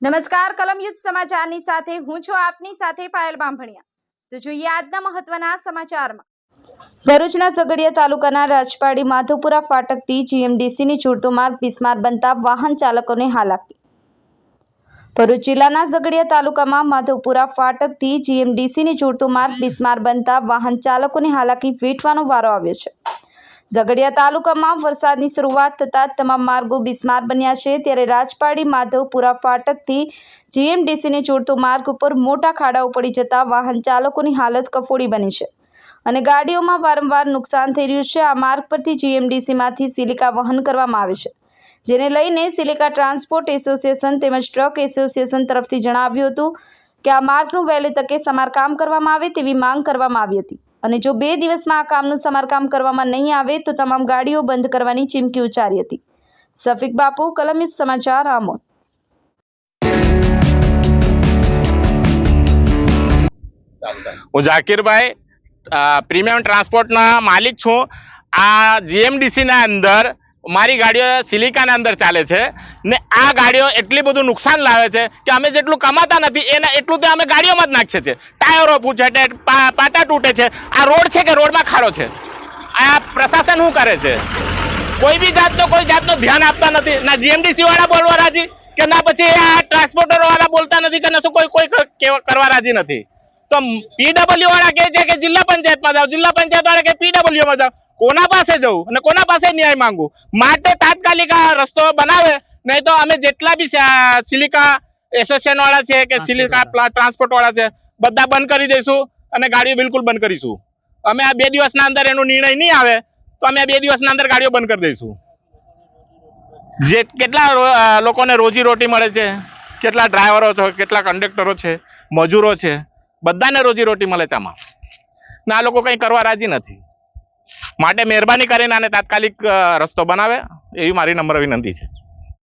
નમસ્કાર કલમ યુદ્ધ સમાચારની સાથે હું છું આપની સાથે પાયલ બામભણિયા। તો જોઈએ આજના મહત્વના સમાચારમાં। ભરૂચના ઝઘડિયા તાલુકાના રાજપાડી માધવપુરા ફાટકથી જીએમડીસીની છૂટતો માર્ગ બિસ્માર બનતા વાહન ચાલકોને હાલાકી। ભરૂચ જિલ્લાના ઝઘડિયા તાલુકામાં માધવપુરા ફાટકથી જીએમડીસીની છૂટતો માર્ગ બિસ્માર બનતા વાહન ચાલકોને હાલાકી વેઠવાનો વારો આવ્યો છે। ઝઘડિયા તાલુકામાં વરસાદની શરૂઆત થતાં તમામ માર્ગો બિસ્માર બન્યા છે, ત્યારે રાજપાડી માધવપુરા ફાટકથી જીએમડીસીને જોડતો માર્ગ ઉપર મોટા ખાડાઓ પડી જતા વાહન ચાલકોની હાલત કફોડી બની છે અને ગાડીઓમાં વારંવાર નુકસાન થઈ રહ્યું છે। આ માર્ગ પરથી જીએમડીસીમાંથી સિલિકા વહન કરવામાં આવે છે, જેને લઈને સિલિકા ટ્રાન્સપોર્ટ એસોસિએશન તેમજ ટ્રક એસોસિએશન તરફથી જણાવ્યું હતું કે આ માર્ગનું વહેલી તકે સમારકામ કરવામાં આવે તેવી માંગ કરવામાં આવી હતી અને જો 2 દિવસમાં આ કામનું સમારકામ કરવામાં નહીં આવે તો તમામ ગાડીઓ બંધ કરવાની ચીમકી ઉચ્ચારી હતી। સફીક બાપુ, કલમ યુદ્ધ સમાચાર, આમોદ। હું જાકીરભાઈ પ્રીમિયમ ટ્રાન્સપોર્ટના માલિક છું। આ જીએમડીસીના અંદર મારી ગાડીઓ સિલિકાના અંદર ચાલે છે ને આ ગાડીઓ એટલી બધું નુકસાન લાવે છે કે અમે જેટલું કમાતા નથી એના એટલું તો અમે ગાડીઓમાં જ નાખીએ છીએ। ટાયરો પૂછે છે, પાટા તૂટે છે। આ રોડ છે કે રોડમાં ખાડો છે? આ પ્રશાસન શું કરે છે? કોઈ જાતનો ધ્યાન આપતા નથી। ના જીએમડીસી વાળા બોલવા રાજી કે ના પછી આ ટ્રાન્સપોર્ટર વાળા બોલતા નથી કે ના કોઈ કરવા રાજી નથી। તો પીડબ્લ્યુ વાળા કહે છે કે જિલ્લા પંચાયતમાં જાઓ, જિલ્લા પંચાયત વાળા કે પીડબ્લ્યુમાં જાઓ। કોના પાસે જવું અને કોના પાસે ન્યાય માંગવું? માટે તાત્કાલિક આ રસ્તો બનાવે, નહીં તો અમે જેટલા બી સિલિકા એસોસિએશન વાળા છે કે સિલિકા ટ્રાન્સપોર્ટ વાળા છે બધા બંધ કરી દઈશું અને ગાડીઓ બિલકુલ બંધ કરીશું। અમે આ 2 દિવસના અંદર એનો નિર્ણય નહીં આવે તો અમે આ 2 દિવસના અંદર ગાડીઓ બંધ કરી દઈશું। જે કેટલા લોકોને રોજી રોટી મળે છે, કેટલા ડ્રાઈવરો છે, કેટલા કંડક્ટરો છે, મજૂરો છે, બધાને રોજી રોટી મળે છે આમાં, ને આ લોકો કંઈ કરવા રાજી નથી। માટે મહેરબાની કરીને આને તાત્કાલિક રસ્તો બનાવે એવી મારી નમ્ર વિનંતી છે।